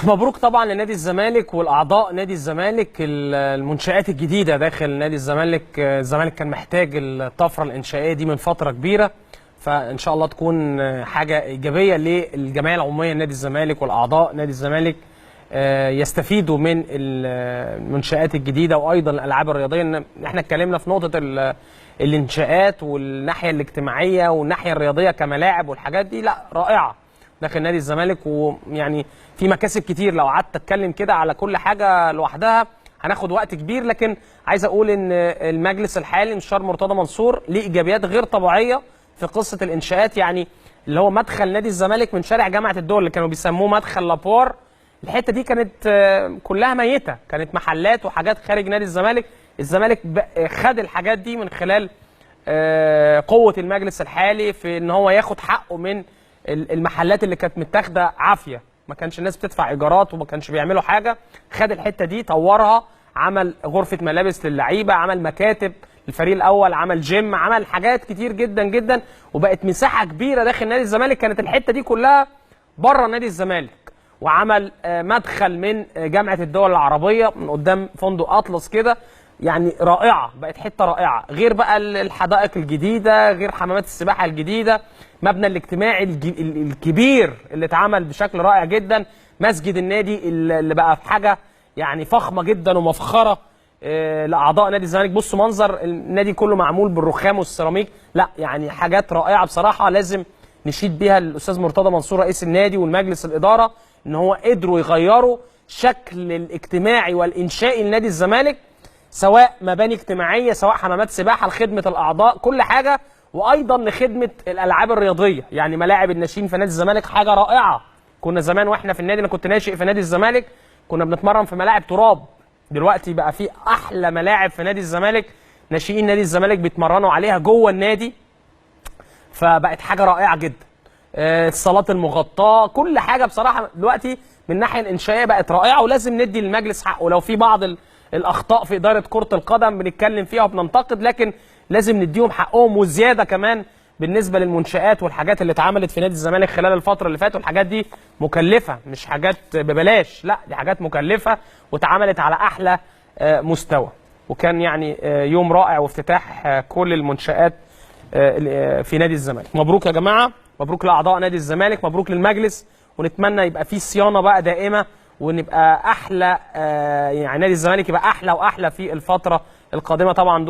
مبروك طبعا لنادي الزمالك والاعضاء نادي الزمالك، المنشآت الجديده داخل نادي الزمالك. الزمالك كان محتاج الطفره الانشائيه دي من فتره كبيره، فان شاء الله تكون حاجه ايجابيه للجمعيه العموميه لنادي الزمالك والاعضاء نادي الزمالك، يستفيدوا من المنشآت الجديده وايضا الالعاب الرياضيه. ان احنا اتكلمنا في نقطه الانشاءات والناحيه الاجتماعيه والناحيه الرياضيه كملاعب والحاجات دي، لا رائعه داخل نادي الزمالك، ويعني في مكاسب كتير. لو قعدت اتكلم كده على كل حاجه لوحدها هناخد وقت كبير، لكن عايز اقول ان المجلس الحالي مستشار مرتضى منصور ليه ايجابيات غير طبيعيه في قصه الانشاءات. يعني اللي هو مدخل نادي الزمالك من شارع جامعه الدول اللي كانوا بيسموه مدخل لابوار، الحته دي كانت كلها ميته، كانت محلات وحاجات خارج نادي الزمالك. الزمالك خد الحاجات دي من خلال قوه المجلس الحالي في ان هو ياخد حقه من المحلات اللي كانت متاخده عافيه، ما كانش الناس بتدفع ايجارات وما كانش بيعملوا حاجه. خد الحته دي طورها، عمل غرفه ملابس للعيبه، عمل مكاتب للفريق الاول، عمل جيم، عمل حاجات كتير جدا جدا، وبقت مساحه كبيره داخل نادي الزمالك. كانت الحته دي كلها بره نادي الزمالك، وعمل مدخل من جامعه الدول العربيه من قدام فندق اطلس كده، يعني رائعه، بقت حته رائعه. غير بقى الحدائق الجديده، غير حمامات السباحه الجديده، مبنى الاجتماعي الكبير اللي اتعمل بشكل رائع جدا، مسجد النادي اللي بقى في حاجه يعني فخمه جدا ومفخره لاعضاء نادي الزمالك. بصوا منظر النادي كله معمول بالرخام والسيراميك، لا يعني حاجات رائعه بصراحه، لازم نشيد بيها الاستاذ مرتضى منصور رئيس النادي والمجلس الاداره، ان هو قدروا يغيروا شكل الاجتماعي والانشائي لنادي الزمالك، سواء مباني اجتماعيه، سواء حمامات سباحه لخدمه الاعضاء، كل حاجه، وايضا لخدمه الالعاب الرياضيه. يعني ملاعب الناشئين في نادي الزمالك حاجه رائعه. كنا زمان واحنا في النادي، انا كنت ناشئ في نادي الزمالك، كنا بنتمرن في ملاعب تراب، دلوقتي بقى في احلى ملاعب في نادي الزمالك، ناشئين نادي الزمالك بيتمرنوا عليها جوه النادي، فبقت حاجه رائعه جدا. الصالات المغطاه، كل حاجه بصراحه دلوقتي من الناحيه الانشائيه بقت رائعه، ولازم ندي للمجلس حقه. لو في بعض الاخطاء في اداره كره القدم بنتكلم فيها وبننتقد، لكن لازم نديهم حقهم وزياده كمان بالنسبه للمنشآت والحاجات اللي اتعملت في نادي الزمالك خلال الفتره اللي فاتت. والحاجات دي مكلفه، مش حاجات ببلاش، لا دي حاجات مكلفه واتعملت على احلى مستوى. وكان يعني يوم رائع وافتتاح كل المنشآت في نادي الزمالك. مبروك يا جماعه، مبروك لاعضاء نادي الزمالك، مبروك للمجلس، ونتمنى يبقى في صيانه بقى دائمه، ونبقى احلى يعني نادي الزمالك يبقى احلى واحلى في الفتره القادمه. طبعا دول